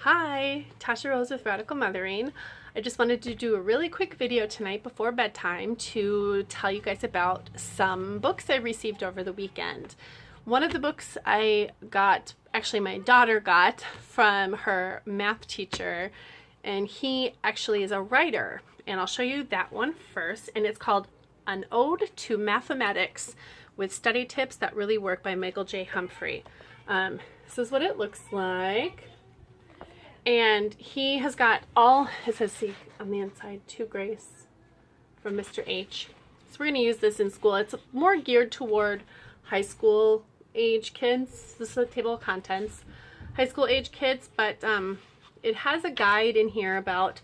Hi, Tasha Rose with Radical Mothering. I just wanted to do a really quick video tonight before bedtime to tell you guys about some books I received over the weekend. One of the books I got, actually my daughter got from her math teacher, and he actually is a writer, and I'll show you that one first, and it's called An Ode to Mathematics with Study Tips That Really Work by Michael J. Humphrey. This is what it looks like. And he has got all, it says, see on the inside, to Grace from Mr. H. So we're going to use this in school. It's more geared toward high school age kids. This is a table of contents. High school age kids, but it has a guide in here about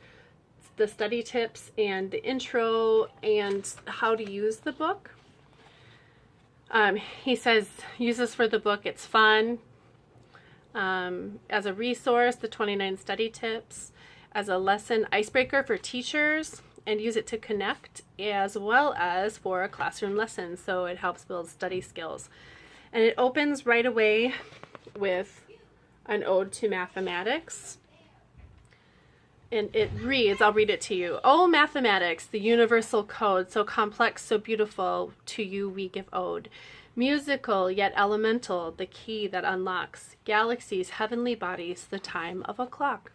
the study tips and the intro and how to use the book. He says, use this for the book. It's fun. As a resource, the 29 study tips, as a lesson icebreaker for teachers, and use it to connect as well as for a classroom lesson, so it helps build study skills. And it opens right away with an ode to mathematics, and it reads, I'll read it to you. Oh, mathematics, the universal code, so complex, so beautiful, to you we give ode. Musical yet elemental, the key that unlocks galaxies, heavenly bodies, the time of a clock.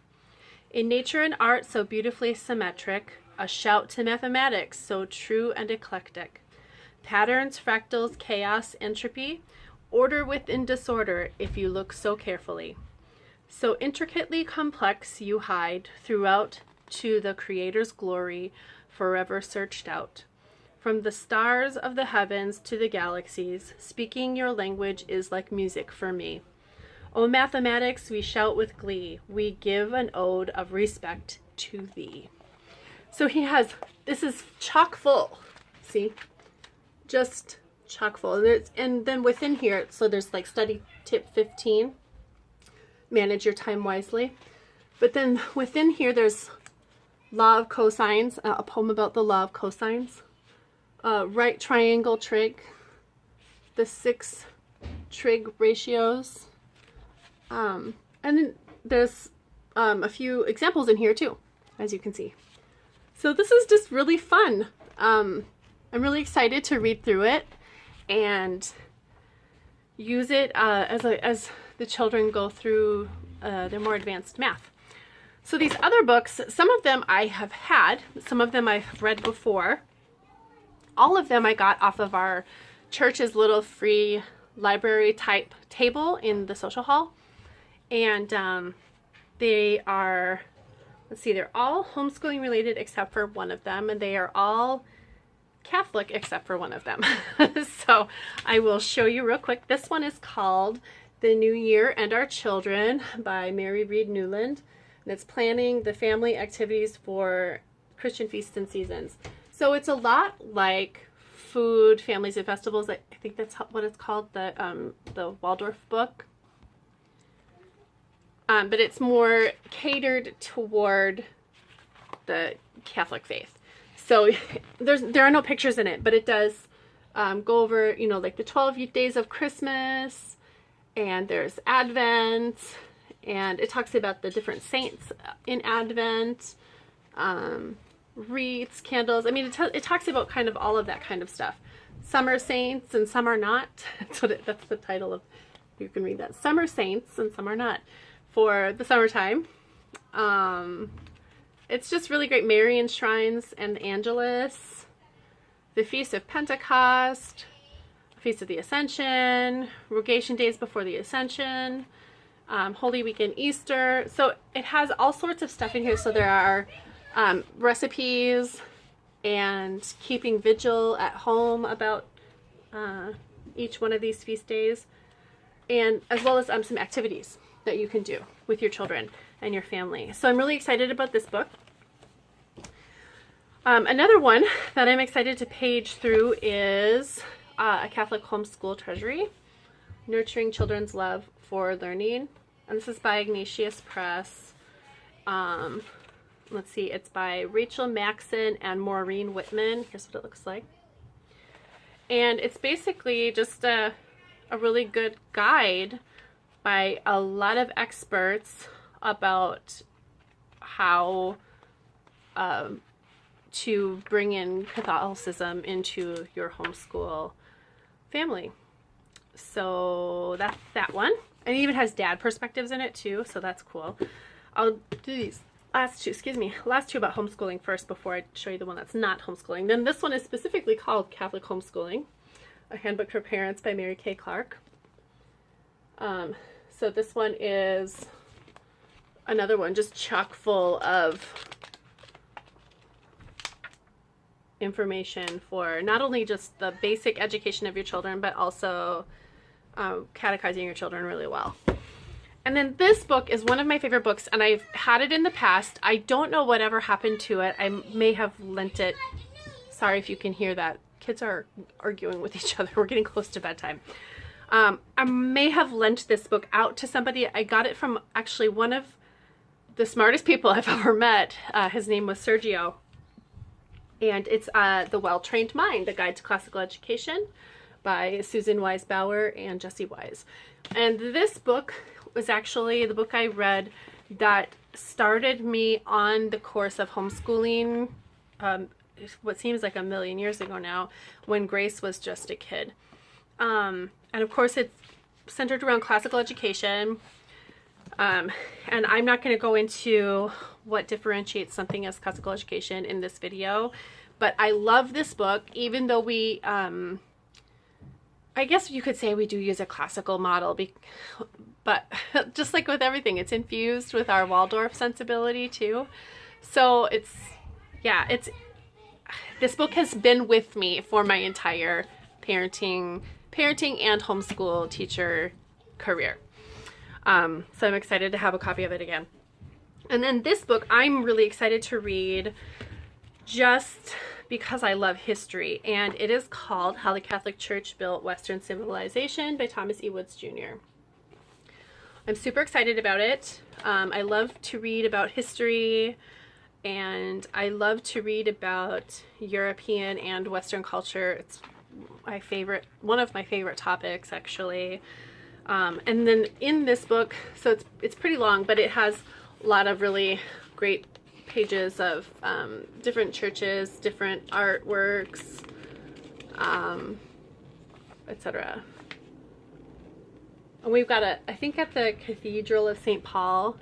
In nature and art so beautifully symmetric, a shout to mathematics so true and eclectic. Patterns, fractals, chaos, entropy, order within disorder if you look so carefully. So intricately complex you hide throughout to the Creator's glory, forever searched out. From the stars of the heavens to the galaxies, speaking your language is like music for me. O mathematics, we shout with glee, we give an ode of respect to thee. So he has, this is chock full, see? Just chock full. And then within here, so there's like study tip 15, manage your time wisely. But then within here, there's law of cosines, a poem about the law of cosines. Right triangle trig, the 6 trig ratios, and then there's a few examples in here too, as you can see. So this is just really fun. I'm really excited to read through it and use it as the children go through their more advanced math. So these other books, some of them I have had, some of them I've read before. All of them I got off of our church's little free library type table in the social hall. And they are, let's see, they're all homeschooling related except for one of them. And they are all Catholic except for one of them. So I will show you real quick. This one is called The New Year and Our Children by Mary Reed Newland. And it's planning the family activities for Christian feasts and seasons. So it's a lot like Food, Families, and Festivals. I think that's what it's called, the Waldorf book. But it's more catered toward the Catholic faith. So there are no pictures in it, but it does go over, you know, like the 12 days of Christmas, and there's Advent, and it talks about the different saints in Advent. Wreaths, candles. I mean, it talks about kind of all of that kind of stuff. Some are saints and some are not. That's the title of, you can read that. Some are saints and some are not for the summertime. It's just really great. Marian shrines and the Angelus, the Feast of Pentecost, Feast of the Ascension, Rogation Days before the Ascension, Holy Week and Easter. So it has all sorts of stuff in here. So there are recipes and keeping vigil at home about each one of these feast days, and as well as some activities that you can do with your children and your family. So I'm really excited about this book. Another one that I'm excited to page through is A Catholic Homeschool Treasury, Nurturing Children's Love for Learning, and this is by Ignatius Press. Let's see, it's by Rachel Maxon and Maureen Whitman. Here's what it looks like. And it's basically just a really good guide by a lot of experts about how to bring in Catholicism into your homeschool family. So that's that one. And it even has dad perspectives in it too, so that's cool. I'll do these last two about homeschooling first before I show you the one that's not homeschooling. Then this one is specifically called Catholic Homeschooling, a handbook for parents by Mary Kay Clark. So this one is another one just chock full of information for not only just the basic education of your children, but also catechizing your children really well. And then this book is one of my favorite books, and I've had it in the past. I don't know whatever happened to it. I may have lent it. Sorry if you can hear that. Kids are arguing with each other. We're getting close to bedtime. I may have lent this book out to somebody. I got it from actually one of the smartest people I've ever met. His name was Sergio. And it's The Well-Trained Mind, A Guide to Classical Education by Susan Wise Bauer and Jesse Wise. And this book was actually the book I read that started me on the course of homeschooling, what seems like a million years ago now, when Grace was just a kid. And of course it's centered around classical education. And I'm not going to go into what differentiates something as classical education in this video, but I love this book, even though we, I guess you could say we do use a classical model, but just like with everything, it's infused with our Waldorf sensibility too. So this book has been with me for my entire parenting and homeschool teacher career. So I'm excited to have a copy of it again. And then this book I'm really excited to read just because I love history, and it is called How the Catholic Church Built Western Civilization by Thomas E. Woods Jr. I'm super excited about it. I love to read about history, and I love to read about European and Western culture. It's one of my favorite topics, actually. And then in this book, so it's pretty long, but it has a lot of really great pages of different churches, different artworks, etc. And we've got I think at the Cathedral of St. Paul,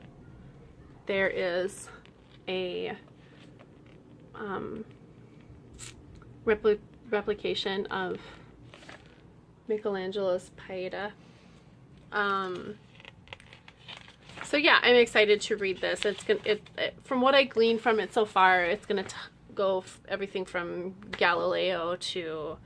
there is a replication of Michelangelo's Pieta. So yeah, I'm excited to read this. From what I gleaned from it so far, it's gonna go everything from Galileo to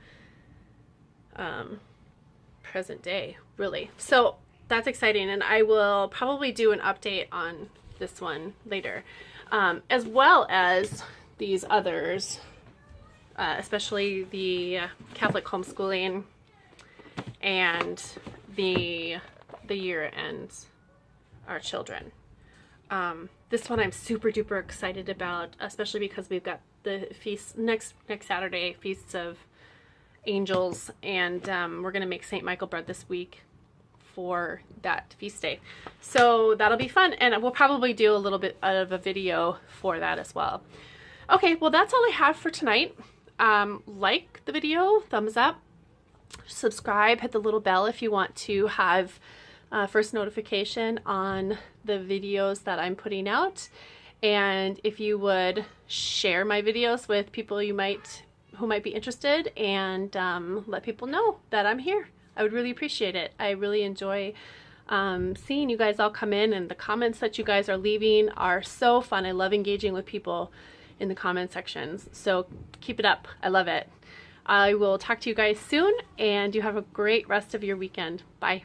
present day, really. So that's exciting, and I will probably do an update on this one later, as well as these others, especially the Catholic homeschooling and the year ends our children. This one I'm super duper excited about, especially because we've got the feast next Saturday, Feasts of Angels, and we're gonna make St. Michael bread this week for that feast day. So that'll be fun, and we'll probably do a little bit of a video for that as well. Okay, well that's all I have for tonight. Like the video, thumbs up, subscribe, hit the little bell if you want to have first notification on the videos that I'm putting out. And if you would share my videos with people who might be interested, and let people know that I'm here. I would really appreciate it. I really enjoy seeing you guys all come in, and the comments that you guys are leaving are so fun. I love engaging with people in the comment sections. So keep it up. I love it. I will talk to you guys soon, and you have a great rest of your weekend. Bye.